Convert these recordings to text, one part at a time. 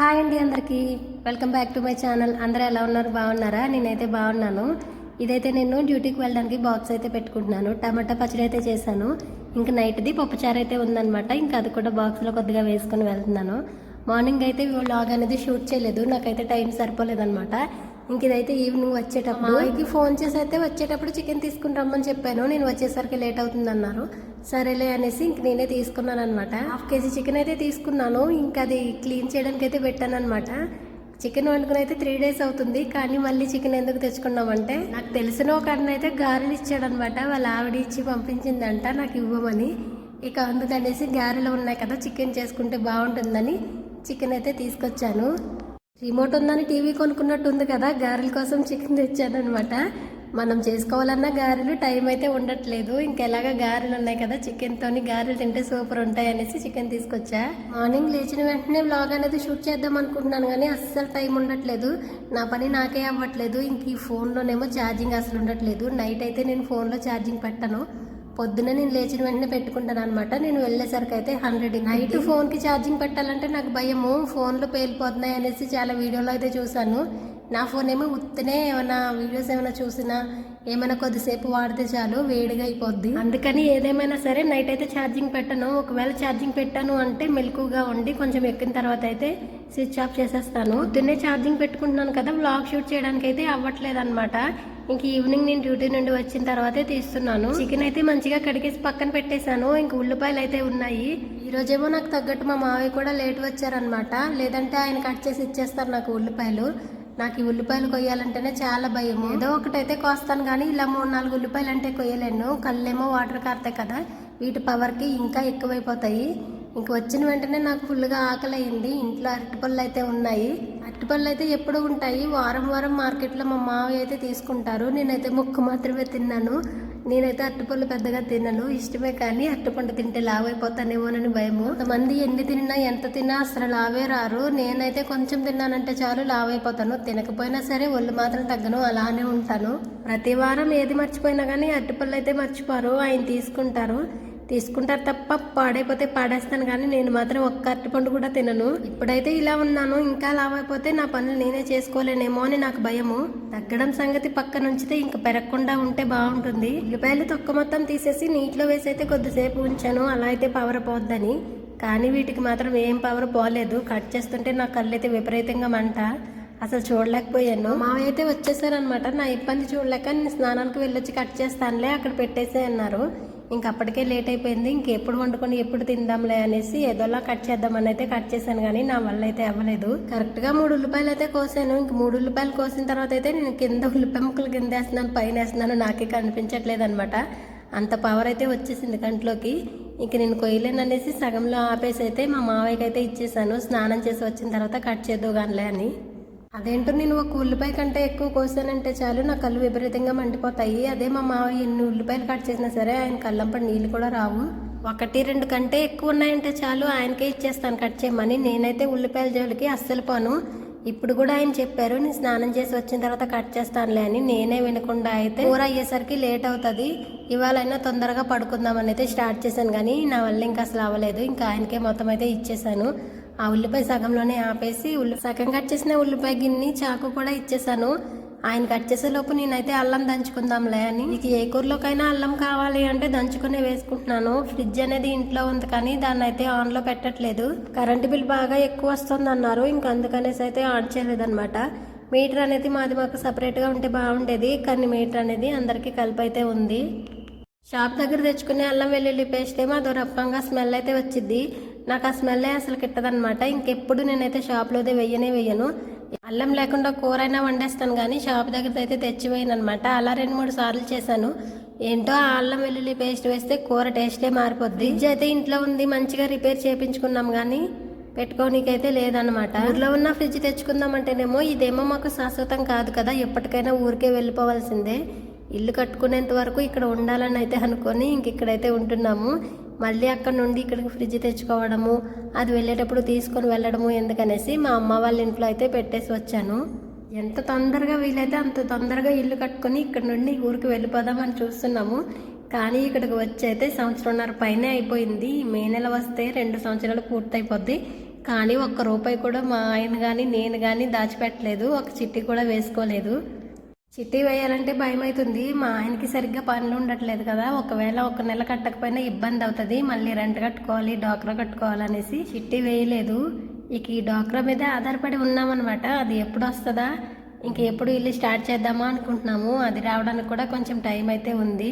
Hi అండి అందరికీ welcome back to my channel. అందరూ ఎలా ఉన్నారు? బాగున్నారా? నేనైతే బాగున్నాను. ఇదైతే నేను డ్యూటీకి వెళ్ళడానికి బాక్స్ అయితే పెట్టుకుంటున్నాను. టమాటా పచ్చడి అయితే చేశాను. ఇంకా నైట్ది పప్పుచారు అయితే ఉందన్నమాట. ఇంకా అది కూడా బాక్స్లో కొద్దిగా వేసుకొని వెళ్తున్నాను. మార్నింగ్ అయితే వ్లాగ్ అనేది షూట్ చేయలేదు, నాకైతే టైం సరిపోలేదన్నమాట. ఇంక ఇదైతే ఈవినింగ్ వచ్చేటప్పుడు మాకి ఫోన్ చేసి అయితే వచ్చేటప్పుడు చికెన్ తీసుకుని రమ్మని చెప్పాను. నేను వచ్చేసరికి లేట్ అవుతుంది అన్నారు. సరేలే అనేసి ఇంక నేనే తీసుకున్నాను అనమాట. హాఫ్ కేజీ చికెన్ అయితే తీసుకున్నాను. ఇంకా అది క్లీన్ చేయడానికి అయితే పెట్టాను అనమాట. చికెన్ వండుకుని అయితే 3 days అవుతుంది. కానీ మళ్ళీ చికెన్ ఎందుకు తెచ్చుకున్నామంటే, నాకు తెలిసిన ఒక అన్న అయితే గారెలు ఇచ్చాడనమాట. వాళ్ళ ఆవిడ ఇచ్చి పంపించిందంట నాకు ఇవ్వమని. ఇక అందుకనేసి గారెలు ఉన్నాయి కదా, చికెన్ చేసుకుంటే బాగుంటుందని చికెన్ అయితే తీసుకొచ్చాను. రిమోట్ ఉందని టీవీ కొనుక్కున్నట్టు ఉంది కదా, గారెల కోసం చికెన్ తెచ్చాను అనమాట. మనం చేసుకోవాలన్న గారెలు టైం అయితే ఉండట్లేదు. ఇంకెలాగా గారెలు ఉన్నాయి కదా, చికెన్తోని గారెలు తింటే సూపర్ ఉంటాయి అనేసి చికెన్ తీసుకొచ్చా. మార్నింగ్ లేచిన వెంటనే వ్లాగ్ అనేది షూట్ చేద్దాం అనుకుంటున్నాను, కానీ అస్సలు టైం ఉండట్లేదు. నా పని నాకే అవ్వట్లేదు. ఇంక ఈ ఫోన్లోనేమో ఛార్జింగ్ అసలు ఉండట్లేదు. నైట్ అయితే నేను ఫోన్లో ఛార్జింగ్ పెట్టను, పొద్దున్న నేను లేచిన వెంటనే పెట్టుకుంటాను అనమాట. నేను వెళ్ళేసరికి అయితే 100. నైట్ ఫోన్కి ఛార్జింగ్ పెట్టాలంటే నాకు భయము, ఫోన్లో పేలిపోతున్నాయి అనేసి చాలా వీడియోలో అయితే చూశాను. నా ఫోన్ ఏమో ఉత్తనే ఏమైనా వీడియోస్ ఏమైనా చూసినా ఏమైనా కొద్దిసేపు వాడితే చాలు వేడిగా అయిపోద్ది. అందుకని ఏదేమైనా సరే నైట్ అయితే ఛార్జింగ్ పెట్టను. ఒకవేళ ఛార్జింగ్ పెట్టాను అంటే మెలకుగా ఉండి కొంచెం ఎక్కిన తర్వాత అయితే స్విచ్ ఆఫ్ చేసేస్తాను. పొద్దున్నే ఛార్జింగ్ పెట్టుకుంటున్నాను కదా, వ్లాగ్ షూట్ చేయడానికి అయితే అవ్వట్లేదు అనమాట. ఇంక ఈవినింగ్ నేను డ్యూటీ నుండి వచ్చిన తర్వాతే తీస్తున్నాను. చికెన్ అయితే మంచిగా కడిగేసి పక్కన పెట్టేశాను. ఇంక ఉల్లిపాయలు అయితే ఉన్నాయి. ఈ రోజేమో నాకు తగ్గట్టు మా మావయ్య కూడా లేట్ వచ్చారనమాట. లేదంటే ఆయన కట్ చేసి ఇచ్చేస్తారు నాకు ఉల్లిపాయలు. నాకు ఈ ఉల్లిపాయలు కొయ్యాలంటేనే చాలా భయం. ఏదో ఒకటైతే కోస్తాను, కానీ ఇలా 3-4 ఉల్లిపాయలు అంటే కొయ్యలేను. కళ్ళేమో వాటర్ కారుతాయి కదా, వీటి పవర్కి ఇంకా ఎక్కువైపోతాయి. ఇంక వచ్చిన వెంటనే నాకు ఫుల్గా ఆకలి అయింది. ఇంట్లో అరటిపళ్ళు అయితే ఉన్నాయి. అరటిపళ్ళు అయితే ఎప్పుడు ఉంటాయి, వారం వారం మార్కెట్లో మా మావయ్య అయితే తీసుకుంటారు. నేనైతే ముక్క మాత్రమే తిన్నాను. నేనైతే అరటిపళ్ళు పెద్దగా తినను, ఇష్టమే, కానీ అరటిపండు తింటే లావైపోతానేమోనని భయము. కొంతమంది ఎన్ని తిన్నా ఎంత తిన్నా అసలు లావే రారు. నేనైతే కొంచెం తిన్నానంటే చాలు లావైపోతాను. తినకపోయినా సరే ఒళ్ళు మాత్రం తగ్గను, అలానే ఉంటాను. ప్రతి వారం ఏది మర్చిపోయినా కానీ అరటిపళ్ళు అయితే మర్చిపోరు, ఆయన తీసుకుంటారు తప్ప పాడైపోతే పాడేస్తాను, కానీ నేను మాత్రం ఒక్క అరటిపండు కూడా తినను. ఇప్పుడైతే ఇలా ఉన్నాను, ఇంకా లావైపోతే నా పనులు నేనే చేసుకోలేనేమో అని నాకు భయము. తగ్గడం సంగతి పక్క నుంచితే ఇంక పెరగకుండా ఉంటే బాగుంటుంది. ఉల్లిపాయలు తొక్క మొత్తం తీసేసి నీటిలో వేసి అయితే కొద్దిసేపు ఉంచాను, అలా అయితే పవర్ పోద్దని. కానీ వీటికి మాత్రం ఏం పవర్ పోలేదు. కట్ చేస్తుంటే నా కళ్ళు అయితే విపరీతంగా మంట, అసలు చూడలేకపోయాను. మావయ్య అయితే వచ్చేసారనమాట. నా ఇబ్బంది చూడలేక నేను స్నానానికి వెళ్ళొచ్చి కట్ చేస్తానులే అక్కడ పెట్టేసే అన్నారు. ఇంక అప్పటికే లేట్ అయిపోయింది. ఇంకెప్పుడు వండుకొని ఎప్పుడు తిందాంలే అనేసి ఏదోలా కట్ చేద్దామని అయితే కట్ చేశాను, కానీ నా వల్ల అయితే అవ్వలేదు. కరెక్ట్గా 3 ఉల్లిపాయలు అయితే కోసాను. ఇంక 3 ఉల్లిపాయలు కోసిన తర్వాత అయితే నేను కింద ఉల్లిపాయ ముక్కలు కింద వేస్తున్నాను, పైన వేస్తున్నాను, నాకే కనిపించట్లేదు అనమాట. అంత పవర్ అయితే వచ్చేసింది కంట్లోకి. ఇంక నేను కొయ్యలేను అనేసి సగంలో ఆపేసి అయితే మా మావయ్యకి అయితే ఇచ్చేసాను. స్నానం చేసి వచ్చిన తర్వాత కట్ చేద్దాంలే అని. అదేంటో నేను ఒక ఉల్లిపాయ కంటే ఎక్కువ కోసానంటే చాలు నా కళ్ళు విపరీతంగా మండిపోతాయి. అదే మా మావయ్య ఎన్ని ఉల్లిపాయలు కట్ చేసినా సరే ఆయన కళ్ళంపడి నీళ్ళు కూడా రావు. 1-2 కంటే ఎక్కువ ఉన్నాయంటే చాలు ఆయనకే ఇచ్చేస్తాను కట్ చేయమని. నేనైతే ఉల్లిపాయల జోలికి అస్సలు పోను. ఇప్పుడు కూడా ఆయన చెప్పారు నేను స్నానం చేసి వచ్చిన తర్వాత కట్ చేస్తానులే అని. నేనే వినకుండా అయితే కూర అయ్యేసరికి లేట్ అవుతుంది, ఇవాళైనా తొందరగా పడుకుందామని అయితే స్టార్ట్ చేశాను, కానీ నా వల్ల ఇంకా అసలు అవ్వలేదు. ఇంకా ఆయనకే మొత్తం అయితే ఇచ్చేసాను. ఆ ఉల్లిపాయ సగంలోనే ఆపేసి సగం కట్ చేసిన ఉల్లిపాయ గిన్నె చాకు కూడా ఇచ్చేసాను. ఆయన కట్ చేసే లోపు నేనైతే అల్లం దంచుకుందాంలే అని. నీకు ఏ కూరలోకైనా అల్లం కావాలి అంటే దంచుకునే వేసుకుంటున్నాను. ఫ్రిడ్జ్ అనేది ఇంట్లో ఉంది, కానీ దాన్ని అయితే ఆన్లో పెట్టట్లేదు. కరెంటు బిల్ బాగా ఎక్కువ వస్తుంది అన్నారు, ఇంక అందుకనేసి అయితే ఆన్ చేయలేదు అనమాట. మీటర్ అనేది మాకు సపరేట్గా ఉంటే బాగుండేది, కానీ మీటర్ అనేది అందరికీ కలిపి అయితే ఉంది. షాప్ దగ్గర తెచ్చుకునే అల్లం వెల్లుల్లి పేస్ట్ ఏమో అదో రకంగా స్మెల్ అయితే వచ్చింది. నాకు ఆ స్మెల్ అసలు కిట్టదనమాట. ఇంకెప్పుడు నేనైతే షాప్లోదే వెయ్యను. అల్లం లేకుండా కూర అయినా వండేస్తాను, కానీ షాప్ దగ్గర అయితే తెచ్చి వేయను అనమాట. అలా 2-3 సార్లు చేశాను. ఏంటో ఆ అల్లం వెల్లుల్లి పేస్ట్ వేస్తే కూర టేస్టే మారిపోద్ది. ఫ్రిడ్జ్ అయితే ఇంట్లో ఉంది, మంచిగా రిపేర్ చేయించుకున్నాం, కానీ పెట్టుకోనికైతే లేదనమాట. ఊర్లో ఉన్న ఫ్రిడ్జ్ తెచ్చుకుందామంటేనేమో ఇదేమో మాకు శాశ్వతం కాదు కదా, ఎప్పటికైనా ఊరికే వెళ్ళిపోవాల్సిందే. ఇల్లు కట్టుకునేంత వరకు ఇక్కడ ఉండాలని అయితే అనుకొని ఇంక ఇక్కడైతే ఉంటున్నాము. మళ్ళీ అక్కడ నుండి ఇక్కడికి ఫ్రిడ్జ్ తెచ్చుకోవడము, అది వెళ్ళేటప్పుడు తీసుకొని వెళ్ళడము ఎందుకనేసి మా అమ్మ వాళ్ళ ఇంట్లో అయితే పెట్టేసి వచ్చాను. ఎంత తొందరగా వీలైతే అంత తొందరగా ఇల్లు కట్టుకొని ఇక్కడ నుండి ఊరికి వెళ్ళిపోదామని చూస్తున్నాము. కానీ ఇక్కడికి వచ్చి అయితే 1.5 సంవత్సరం పైనే అయిపోయింది. మే నెల వస్తే 2 సంవత్సరాలు పూర్తయిపోద్ది. కానీ ఒక్క రూపాయి కూడా మా ఆయన కానీ నేను కానీ దాచిపెట్టలేదు, ఒక చిట్టి కూడా వేసుకోలేదు. చిట్టి వేయాలంటే భయం అవుతుంది. మా ఆయనకి సరిగ్గా పనులు ఉండట్లేదు కదా, ఒకవేళ ఒక నెల కట్టకపోయినా ఇబ్బంది అవుతుంది, మళ్ళీ రెంట్ కట్టుకోవాలి, డాక్రా కట్టుకోవాలనేసి చిట్టి వేయలేదు. ఇక ఈ డాక్రా మీద ఆధారపడి ఉన్నామన్నమాట. అది ఎప్పుడు వస్తుందా, ఎప్పుడు ఇల్లు స్టార్ట్ చేద్దామా అనుకుంటున్నాము. అది రావడానికి కూడా కొంచెం టైం అయితే ఉంది.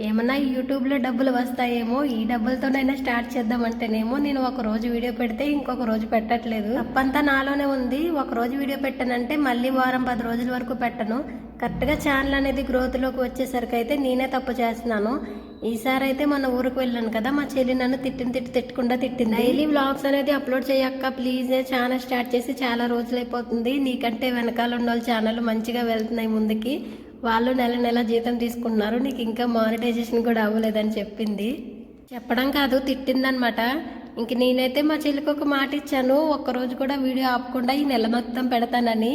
ఏమన్నా యూట్యూబ్లో డబ్బులు వస్తాయేమో, ఈ డబ్బులతోనైనా స్టార్ట్ చేద్దామంటేనేమో నేను ఒక రోజు వీడియో పెడితే ఇంకొక రోజు పెట్టట్లేదు. తప్పంతా నాలోనే ఉంది. ఒక రోజు వీడియో పెట్టానంటే మళ్ళీ వారం 10 రోజుల వరకు పెట్టను. కరెక్ట్గా ఛానల్ అనేది గ్రోత్లోకి వచ్చేసరికి అయితే నేనే తప్పు చేస్తున్నాను. ఈసారి అయితే మన ఊరికి వెళ్ళాను కదా, మా చెల్లి నన్ను తిట్టకుండా తిట్టింది. డైలీ వ్లాగ్స్ అనేది అప్లోడ్ చేయక్క ప్లీజ్, ఛానల్ స్టార్ట్ చేసి చాలా రోజులు అయిపోతుంది, నీకంటే వెనకాల ఉన్న వాళ్ళ ఛానల్ మంచిగా వెళ్తున్నాయి ముందుకి, వాళ్ళు నెల జీతం తీసుకుంటున్నారు, నీకు ఇంకా మానిటైజేషన్ కూడా అవ్వలేదని చెప్పింది. చెప్పడం కాదు, తిట్టిందనమాట. నేనైతే మా చెల్లికి ఒక మాట ఇచ్చాను, ఒక్కరోజు కూడా వీడియో ఆపకుండా ఈ నెల మొత్తం పెడతానని.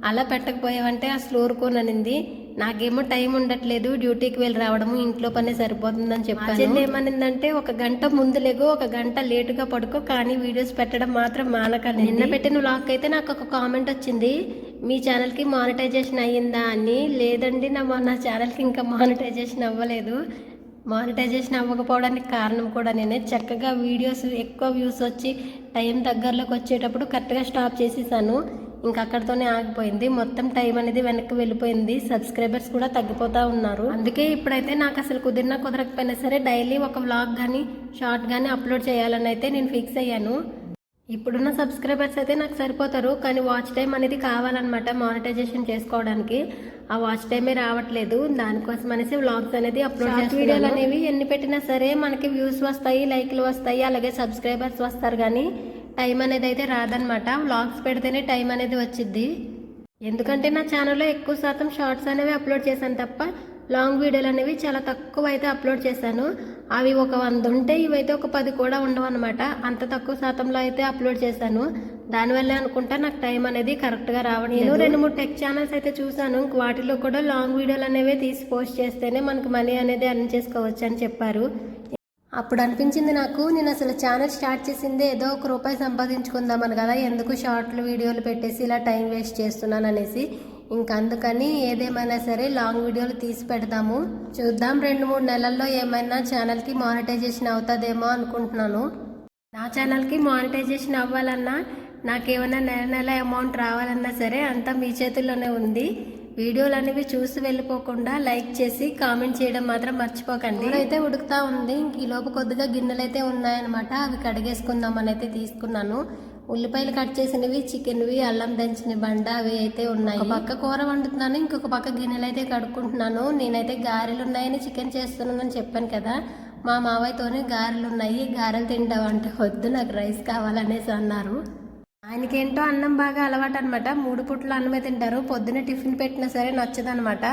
అలా పెట్టకపోయావంటే అసలు ఊరుకోననింది. నాకేమో టైం ఉండట్లేదు, డ్యూటీకి వెళ్ళి రావడము ఇంట్లో పని సరిపోతుందని చెప్పాను. చెల్లి ఏమనిందంటే, 1 గంట ముందు లేగో 1 గంట లేటుగా పడుకో, కానీ వీడియోస్ పెట్టడం మాత్రం మానకండి. నిన్న పెట్టిన వ్లాగ్ అయితే నాకు ఒక కామెంట్ వచ్చింది, మీ ఛానల్కి మానిటైజేషన్ అయ్యిందా అని. లేదండి, నా ఛానల్కి ఇంకా మానిటైజేషన్ అవ్వలేదు. మానిటైజేషన్ అవ్వకపోవడానికి కారణం కూడా నేనే. చక్కగా వీడియోస్ ఎక్కువ వ్యూస్ వచ్చి టైం దగ్గరలోకి వచ్చేటప్పుడు కరెక్ట్గా స్టాప్ చేసేసాను. అక్కడితోనే ఆగిపోయింది. మొత్తం టైం అనేది వెనక్కి వెళ్ళిపోయింది. సబ్స్క్రైబర్స్ కూడా తగ్గిపోతూ ఉన్నారు. అందుకే ఇప్పుడైతే నాకు అసలు కుదరకపోయినా సరే డైలీ ఒక వ్లాగ్ కానీ షార్ట్ కానీ అప్లోడ్ చేయాలని అయితే నేను ఫిక్స్ అయ్యాను. ఇప్పుడున్న సబ్స్క్రైబర్స్ అయితే నాకు సరిపోతారు, కానీ వాచ్ టైం అనేది కావాలన్నమాట మానిటైజేషన్ చేసుకోవడానికి. ఆ వాచ్ టైమే రావట్లేదు, దానికోసం అనేసి వ్లాగ్స్ అనేది అప్లోడ్ చేస్తున్నాను. వీడియోలు అనేవి ఎన్ని పెట్టినా సరే మనకి వ్యూస్ వస్తాయి, లైక్లు వస్తాయి, అలాగే సబ్స్క్రైబర్స్ వస్తారు, కానీ టైం అనేది అయితే రాదనమాట. వ్లాగ్స్ పెడితేనే టైం అనేది వచ్చింది. ఎందుకంటే నా ఛానల్లో ఎక్కువ శాతం షార్ట్స్ అనేవి అప్లోడ్ చేశాను తప్ప లాంగ్ వీడియోలు అనేవి చాలా తక్కువ అయితే అప్లోడ్ చేశాను. అవి ఒక 100 ఉంటే ఇవైతే ఒక 10 కూడా ఉండవు అనమాట. అంత తక్కువ శాతంలో అయితే అప్లోడ్ చేశాను. దానివల్లే అనుకుంటా నాకు టైం అనేది కరెక్ట్గా రావడం. నేను 2-3 టెక్ ఛానల్స్ అయితే చూశాను, వాటిలో కూడా లాంగ్ వీడియోలు అనేవి తీసి పోస్ట్ చేస్తేనే మనకు మనీ అనేది ఎర్న్ చేసుకోవచ్చు అని చెప్పారు. అప్పుడు అనిపించింది నాకు, నేను అసలు ఛానల్ స్టార్ట్ చేసిందే ఏదో ₹1 సంపాదించుకుందామని కదా, ఎందుకు షార్ట్లు వీడియోలు పెట్టేసి ఇలా టైం వేస్ట్ చేస్తున్నాను అనేసి. అందుకని ఏదేమైనా సరే లాంగ్ వీడియోలు తీసి పెడదాము, చూద్దాం 2-3 నెలల్లో ఏమైనా ఛానల్కి మానిటైజేషన్ అవుతుందేమో అనుకుంటున్నాను. నా ఛానల్కి మానిటైజేషన్ అవ్వాలన్నా, నాకేమైనా నెల అమౌంట్ రావాలన్నా సరే అంతా మీ చేతుల్లోనే ఉంది. వీడియోలు అనేవి చూసి వెళ్ళిపోకుండా లైక్ చేసి కామెంట్ చేయడం మాత్రం మర్చిపోకండి. అయితే ఉడుకుతా ఉంది, ఈలోపు కొద్దిగా గిన్నెలు అయితే ఉన్నాయన్నమాట, అవి కడిగేసుకుందామని అయితే తీసుకున్నాను. ఉల్లిపాయలు కట్ చేసినవి, చికెన్వి, అల్లం దంచిన బండ అవి అయితే ఉన్నాయి. ఒక పక్క కూర వండుతున్నాను, ఇంకొక పక్క గిన్నెలు అయితే కడుక్కుంటున్నాను. నేనైతే గారెలు ఉన్నాయని చికెన్ చేస్తున్నానని చెప్పాను కదా, మా మావయ్యతోనే గారెలు ఉన్నాయి, గారెలు తింటావంటే వద్దు నాకు రైస్ కావాలనేసి అన్నారు. ఆయనకేంటో అన్నం బాగా అలవాటు అనమాట, 3 పూటలు అన్నమే తింటారు. పొద్దున్న టిఫిన్ పెట్టినా సరే నచ్చదనమాట.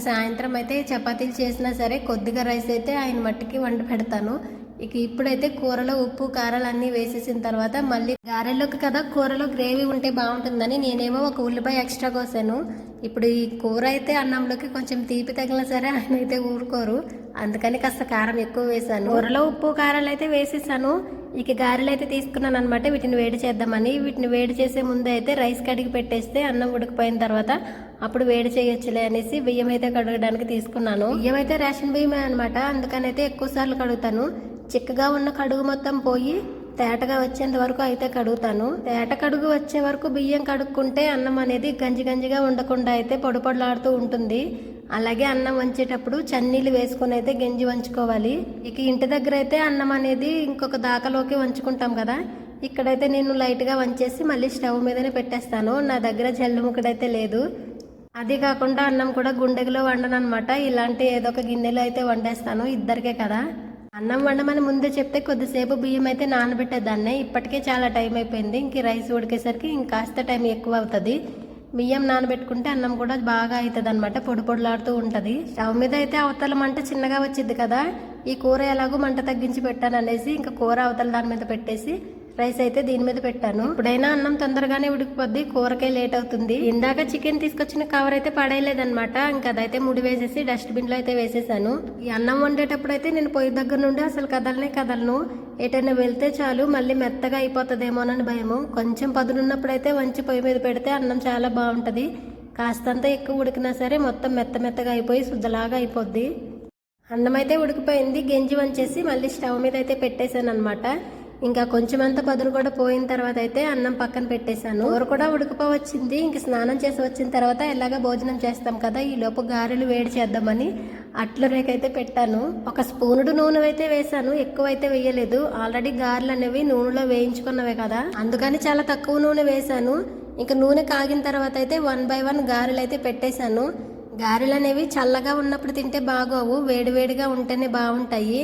సాయంత్రం అయితే చపాతీలు చేసినా సరే కొద్దిగా రైస్ అయితే ఆయన మట్టికి వండి పెడతాను. ఇప్పుడైతే కూరలో ఉప్పు కారాలు అన్నీ వేసేసిన తర్వాత మళ్ళీ గారెల్లోకి కదా కూరలో గ్రేవీ ఉంటే బాగుంటుందని నేనేమో ఒక ఉల్లిపాయ ఎక్స్ట్రా కోసాను. ఇప్పుడు ఈ కూర అయితే అన్నంలోకి కొంచెం తీపి తగిలినా సరే ఆయన అయితే ఊరుకోరు, అందుకని కాస్త కారం ఎక్కువ వేసాను. కూరలో ఉప్పు కారాలు అయితే వేసేసాను. గారెలు అయితే తీసుకున్నాను అనమాట, వీటిని వేడి చేద్దామని. వీటిని వేడి చేసే ముందు అయితే రైస్ కడిగి పెట్టేస్తే అన్నం ఉడికిపోయిన తర్వాత అప్పుడు వేడి చేయొచ్చులే అనేసి బియ్యం అయితే కడగడానికి తీసుకున్నాను. బియ్యం అయితే రేషన్ బియ్యమే అనమాట, అందుకని అయితే ఎక్కువ సార్లు కడుగుతాను. చిక్కగా ఉన్న కడుగు మొత్తం పోయి తేటగా వచ్చేంత వరకు అయితే కడుగుతాను. తేట కడుగు వచ్చే వరకు బియ్యం కడుక్కుంటే అన్నం అనేది గంజిగా ఉండకుండా అయితే పొడిలాడుతూ ఉంటుంది. అలాగే అన్నం వంచేటప్పుడు చన్నీళ్ళు వేసుకొని అయితే గంజి వంచుకోవాలి. ఇంటి దగ్గర అయితే అన్నం అనేది ఇంకొక దాకలోకి వంచుకుంటాం కదా, ఇక్కడైతే నేను లైట్గా వంచేసి మళ్ళీ స్టవ్ మీదనే పెట్టేస్తాను. నా దగ్గర జల్లు ముక్కడైతే లేదు. అది కాకుండా అన్నం కూడా గుండెలో వండను అనమాట, ఇలాంటి ఏదో ఒక గిన్నెలో అయితే వండేస్తాను, ఇద్దరికే కదా. అన్నం వండమని ముందే చెప్తే కొద్దిసేపు బియ్యం అయితే నానబెట్టేదాన్నే. ఇప్పటికే చాలా టైం అయిపోయింది, రైస్ ఉడికేసరికి ఇంకాస్త టైం ఎక్కువ అవుతుంది. బియ్యం నానబెట్టుకుంటే అన్నం కూడా బాగా అవుతుంది అనమాట, పొడిలాడుతూ ఉంటుంది. స్టవ్ మీద అయితే అవతల మంట చిన్నగా వచ్చింది కదా, ఈ కూర ఎలాగో మంట తగ్గించి పెట్టాను అనేసి కూర అవతల దాని మీద పెట్టేసి రైస్ అయితే దీని మీద పెట్టాను. ఇప్పుడైనా అన్నం తొందరగానే ఉడికిపోద్ది, కూరకే లేట్ అవుతుంది. ఇందాక చికెన్ తీసుకొచ్చిన కవర్ అయితే పడేయలేదనమాట, ఇంకా అదైతే ముడి వేసేసి డస్ట్బిన్ లో అయితే వేసేసాను. ఈ అన్నం వండేటప్పుడు అయితే నేను పొయ్యి దగ్గర నుండి అసలు కదలను. ఎటైనా వెళ్తే చాలు మళ్ళీ మెత్తగా అయిపోతుందేమోనని భయము. కొంచెం పదునున్నప్పుడైతే వంచి పొయ్యి మీద పెడితే అన్నం చాలా బాగుంటది. కాస్తంత ఎక్కువ ఉడికినా సరే మొత్తం మెత్తగా అయిపోయి శుద్ధలాగా అయిపోద్ది. అన్నం అయితే ఉడికిపోయింది. గెంజి వంచేసి మళ్ళీ స్టవ్ మీద అయితే పెట్టేశాను అనమాట. ఇంకా కొంచెం అంత పదును కూడా పోయిన తర్వాత అయితే అన్నం పక్కన పెట్టేశాను. కూర కూడా ఉడికిపోవచ్చింది. ఇంక స్నానం చేసి వచ్చిన తర్వాత ఎలాగా భోజనం చేస్తాం కదా, ఈ లోపు గారెలు వేడి చేద్దామని అట్ల రేకైతే పెట్టాను. ఒక స్పూనుడు నూనె అయితే వేసాను, ఎక్కువ అయితే వేయలేదు. ఆల్రెడీ గారెలు అనేవి నూనెలో వేయించుకున్నవే కదా, అందుకని చాలా తక్కువ నూనె వేసాను. ఇంకా నూనె కాగిన తర్వాత అయితే 1 by 1 గారెలు అయితే పెట్టేశాను. గారెలు అనేవి చల్లగా ఉన్నప్పుడు తింటే బాగోవు, వేడివేడిగా ఉంటేనే బాగుంటాయి.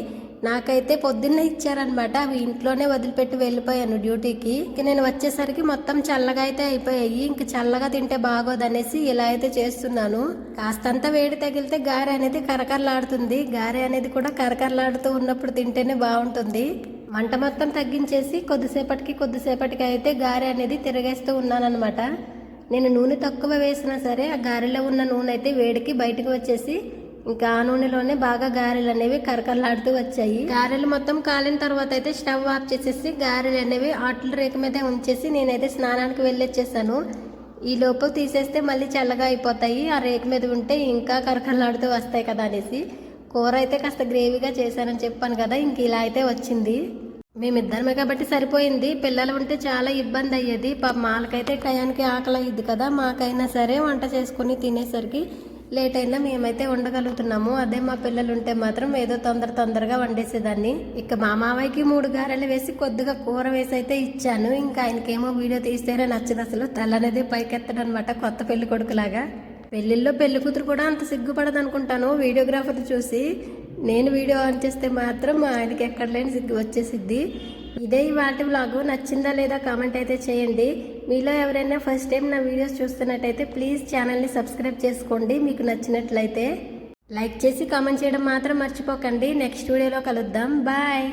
నాకైతే పొద్దున్న ఇచ్చారనమాట, అవి ఇంట్లోనే వదిలిపెట్టి వెళ్ళిపోయాను డ్యూటీకి. ఇంక నేను వచ్చేసరికి మొత్తం చల్లగా అయితే అయిపోయాయి. ఇంక చల్లగా తింటే బాగోదనేసి ఇలా అయితే చేస్తున్నాను. కాస్తంత వేడి తగిలితే గారె అనేది కరకరలాడుతుంది. గారె అనేది కూడా కరకరలాడుతూ ఉన్నప్పుడు తింటేనే బాగుంటుంది. మంట మొత్తం తగ్గించేసి కొద్దిసేపటికి అయితే గారె అనేది తిరగేస్తూ ఉన్నానమాట. నేను నూనె తక్కువ వేసినా సరే ఆ గారెలో ఉన్న నూనె అయితే వేడికి బయటకు వచ్చేసి ఇంకా ఆ నూనెలోనే బాగా గారెలు అనేవి కరకరలాడుతూ వచ్చాయి. గారెలు మొత్తం కాలిన తర్వాత అయితే స్టవ్ ఆఫ్ చేసేసి గారెలు అనేవి ఆటల రేకు మీద ఉంచేసి నేనైతే స్నానానికి వెళ్ళొచ్చేసాను. ఈ లోపు తీసేస్తే మళ్ళీ చల్లగా అయిపోతాయి, ఆ రేకు మీద ఉంటే ఇంకా కరకరలాడుతూ వస్తాయి కదా అనేసి. కూర అయితే కాస్త గ్రేవీగా చేశానని చెప్పాను కదా, ఇంక ఇలా అయితే వచ్చింది. మేమిద్దరమే కాబట్టి సరిపోయింది. పిల్లలు ఉంటే చాలా ఇబ్బంది అయ్యేది. మాలకైతే టయానికి ఆకలి అయ్యిద్ది కదా, మాకైనా సరే వంట చేసుకుని తినేసరికి లేట్ అయినా మేమైతే వండగలుగుతున్నాము. అదే మా పిల్లలు ఉంటే మాత్రం ఏదో తొందరగా వండేసేదాన్ని. ఇక మా మావయ్యకి 3 గారెలు వేసి కొద్దిగా కూర వేసి అయితే ఇచ్చాను. ఇంకా ఆయనకేమో వీడియో తీస్తేనే నచ్చదు, అసలు తలనేది పైకెత్తడం అనమాట, కొత్త పెళ్లి కొడుకులాగా. పెళ్లిళ్ళలో పెళ్లి కూతురు కూడా అంత సిగ్గుపడదు అనుకుంటాను వీడియోగ్రాఫర్ చూసి. నేను వీడియో ఆన్ చేస్తే మాత్రం ఆయనకి ఎక్కడ లేని సిగ్గు వచ్చేసిద్ది. ఇదే ఇవాల్టి వ్లాగు. నచ్చిందా లేదా కామెంట్ అయితే చేయండి. మీలో ఎవరైనా ఫస్ట్ టైం నా వీడియోస్ చూస్తున్నట్టయితే ప్లీజ్ ఛానల్ని సబ్స్క్రైబ్ చేసుకోండి. మీకు నచ్చినట్లయితే లైక్ చేసి కామెంట్ చేయడం మాత్రం మర్చిపోకండి. నెక్స్ట్ వీడియోలో కలుద్దాం. బాయ్.